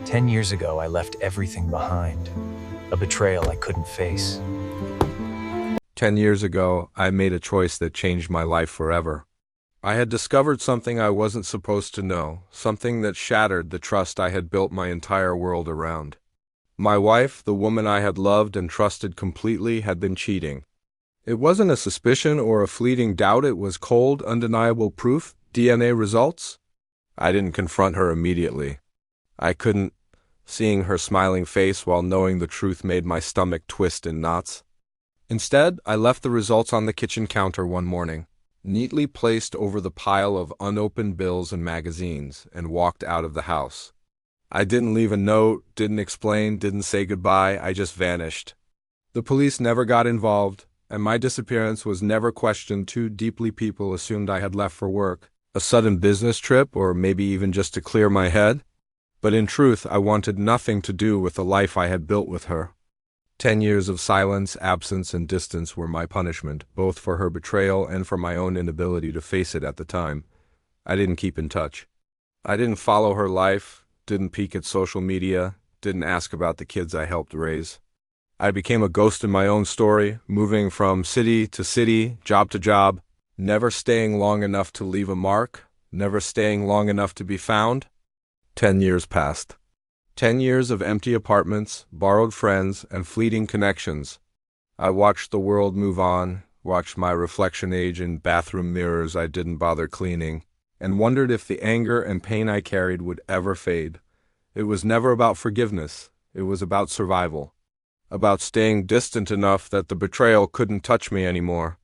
10 years ago, I left everything behind, a betrayal I couldn't face. 10 years ago, I made a choice that changed my life forever. I had discovered something I wasn't supposed to know, something that shattered the trust I had built my entire world around. My wife, the woman I had loved and trusted completely, had been cheating. It wasn't a suspicion or a fleeting doubt, it was cold, undeniable proof, DNA results. I didn't confront her immediately. I couldn't. Seeing her smiling face while knowing the truth made my stomach twist in knots. Instead, I left the results on the kitchen counter one morning, neatly placed over the pile of unopened bills and magazines, and walked out of the house. I didn't leave a note, didn't explain, didn't say goodbye, I just vanished. The police never got involved, and my disappearance was never questioned. Too deeply people assumed I had left for work, a sudden business trip, or maybe even just to clear my head. But in truth, I wanted nothing to do with the life I had built with her. 10 years of silence, absence, and distance were my punishment, both for her betrayal and for my own inability to face it at the time. I didn't keep in touch. I didn't follow her life, didn't peek at social media, didn't ask about the kids I helped raise. I became a ghost in my own story, moving from city to city, job to job, never staying long enough to leave a mark, never staying long enough to be found. 10 years passed. 10 years of empty apartments, borrowed friends, and fleeting connections. I watched the world move on, watched my reflection age in bathroom mirrors I didn't bother cleaning, and wondered if the anger and pain I carried would ever fade. It was never about forgiveness. It was about survival. About staying distant enough that the betrayal couldn't touch me anymore.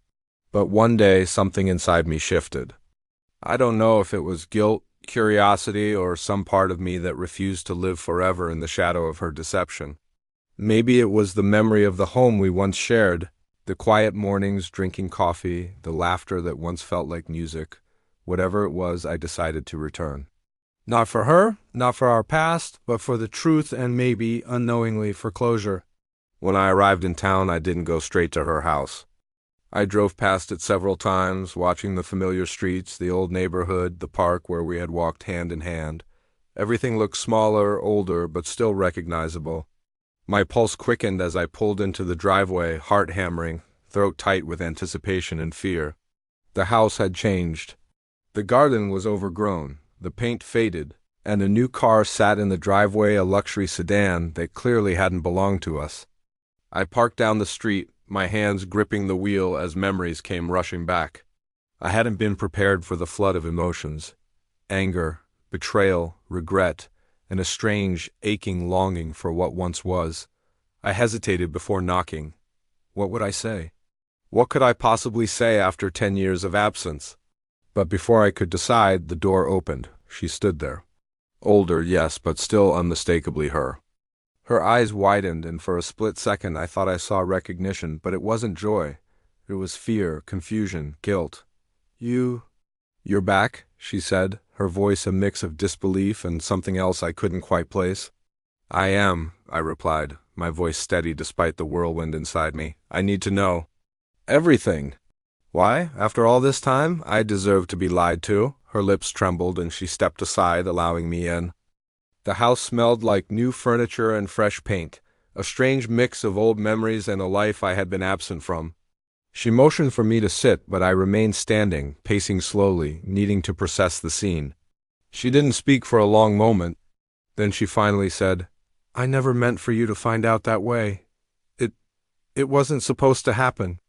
But one day, something inside me shifted. I don't know if it was guilt, curiosity, or some part of me that refused to live forever in the shadow of her deception. Maybe it was the memory of the home we once shared, the quiet mornings drinking coffee, the laughter that once felt like music. Whatever it was, I decided to return. Not for her, not for our past, but for the truth and maybe, unknowingly, for closure. When I arrived in town, I didn't go straight to her house. I drove past it several times, watching the familiar streets, the old neighborhood, the park where we had walked hand in hand. Everything looked smaller, older, but still recognizable. My pulse quickened as I pulled into the driveway, heart hammering, throat tight with anticipation and fear. The house had changed. The garden was overgrown, the paint faded, and a new car sat in the driveway, a luxury sedan that clearly hadn't belonged to us. I parked down the street, my hands gripping the wheel as memories came rushing back. I hadn't been prepared for the flood of emotions. Anger, betrayal, regret, and a strange, aching longing for what once was. I hesitated before knocking. What would I say? What could I possibly say after 10 years of absence? But before I could decide, the door opened. She stood there. Older, yes, but still unmistakably her. Her eyes widened, and for a split second I thought I saw recognition, but it wasn't joy. It was fear, confusion, guilt. You're back, she said, her voice a mix of disbelief and something else I couldn't quite place. I am, I replied, my voice steady despite the whirlwind inside me. I need to know. Everything. Why, after all this time, I deserve to be lied to. Her lips trembled and she stepped aside, allowing me in. The house smelled like new furniture and fresh paint, a strange mix of old memories and a life I had been absent from. She motioned for me to sit, but I remained standing, pacing slowly, needing to process the scene. She didn't speak for a long moment. Then she finally said, I never meant for you to find out that way. It wasn't supposed to happen.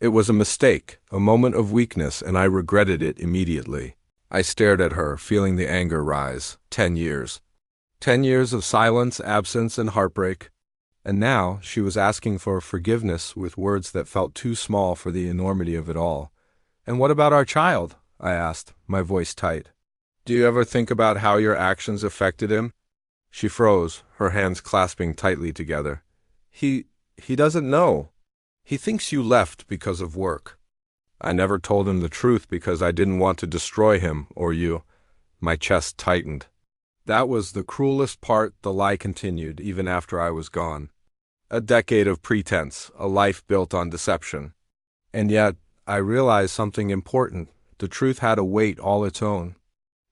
It was a mistake, a moment of weakness, and I regretted it immediately. I stared at her, feeling the anger rise. 10 years. 10 years of silence, absence, and heartbreak. And now she was asking for forgiveness with words that felt too small for the enormity of it all. And what about our child? I asked, my voice tight. Do you ever think about how your actions affected him? She froze, her hands clasping tightly together. He doesn't know. He thinks you left because of work. I never told him the truth because I didn't want to destroy him or you. My chest tightened. That was the cruelest part, the lie continued, even after I was gone. A decade of pretense, a life built on deception. And yet, I realized something important. The truth had a weight all its own.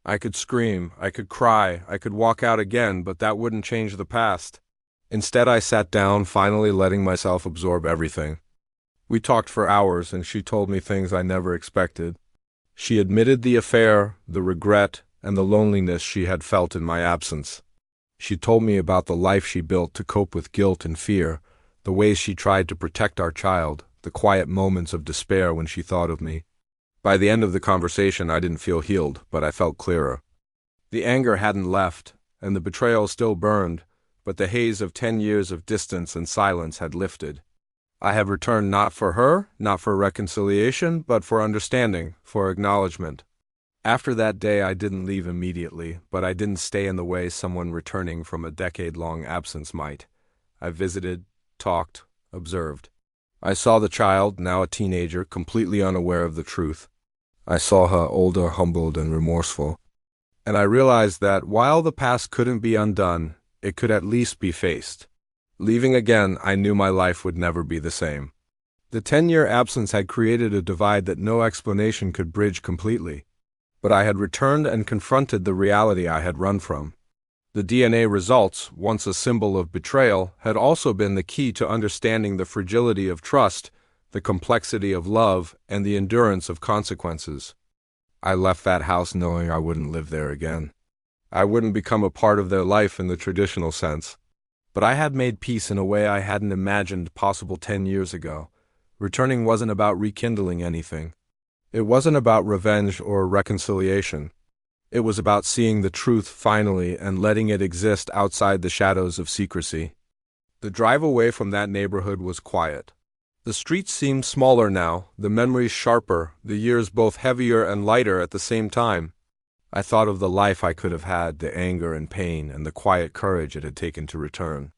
I could scream, I could cry, I could walk out again, but that wouldn't change the past. Instead, I sat down, finally letting myself absorb everything. We talked for hours, and she told me things I never expected. She admitted the affair, the regret, and the loneliness she had felt in my absence. She told me about the life she built to cope with guilt and fear, the ways she tried to protect our child, the quiet moments of despair when she thought of me. By the end of the conversation, I didn't feel healed, but I felt clearer. The anger hadn't left, and the betrayal still burned, but the haze of 10 years of distance and silence had lifted. I have returned not for her, not for reconciliation, but for understanding, for acknowledgement. After that day, I didn't leave immediately, but I didn't stay in the way someone returning from a decade-long absence might. I visited, talked, observed. I saw the child, now a teenager, completely unaware of the truth. I saw her older, humbled, and remorseful. And I realized that while the past couldn't be undone, it could at least be faced. Leaving again, I knew my life would never be the same. The 10-year absence had created a divide that no explanation could bridge completely. But I had returned and confronted the reality I had run from. The DNA results, once a symbol of betrayal, had also been the key to understanding the fragility of trust, the complexity of love, and the endurance of consequences. I left that house knowing I wouldn't live there again. I wouldn't become a part of their life in the traditional sense. But I had made peace in a way I hadn't imagined possible 10 years ago. Returning wasn't about rekindling anything. It wasn't about revenge or reconciliation. It was about seeing the truth finally and letting it exist outside the shadows of secrecy. The drive away from that neighborhood was quiet. The streets seemed smaller now, the memories sharper, the years both heavier and lighter at the same time. I thought of the life I could have had, the anger and pain, and the quiet courage it had taken to return.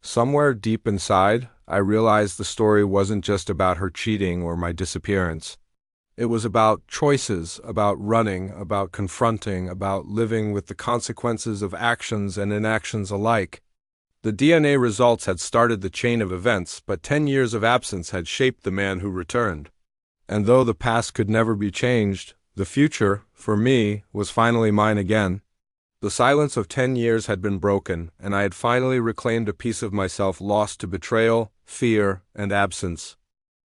Somewhere deep inside, I realized the story wasn't just about her cheating or my disappearance. It was about choices, about running, about confronting, about living with the consequences of actions and inactions alike. The DNA results had started the chain of events, but 10 years of absence had shaped the man who returned. And though the past could never be changed, the future, for me, was finally mine again. The silence of 10 years had been broken, and I had finally reclaimed a piece of myself lost to betrayal, fear, and absence.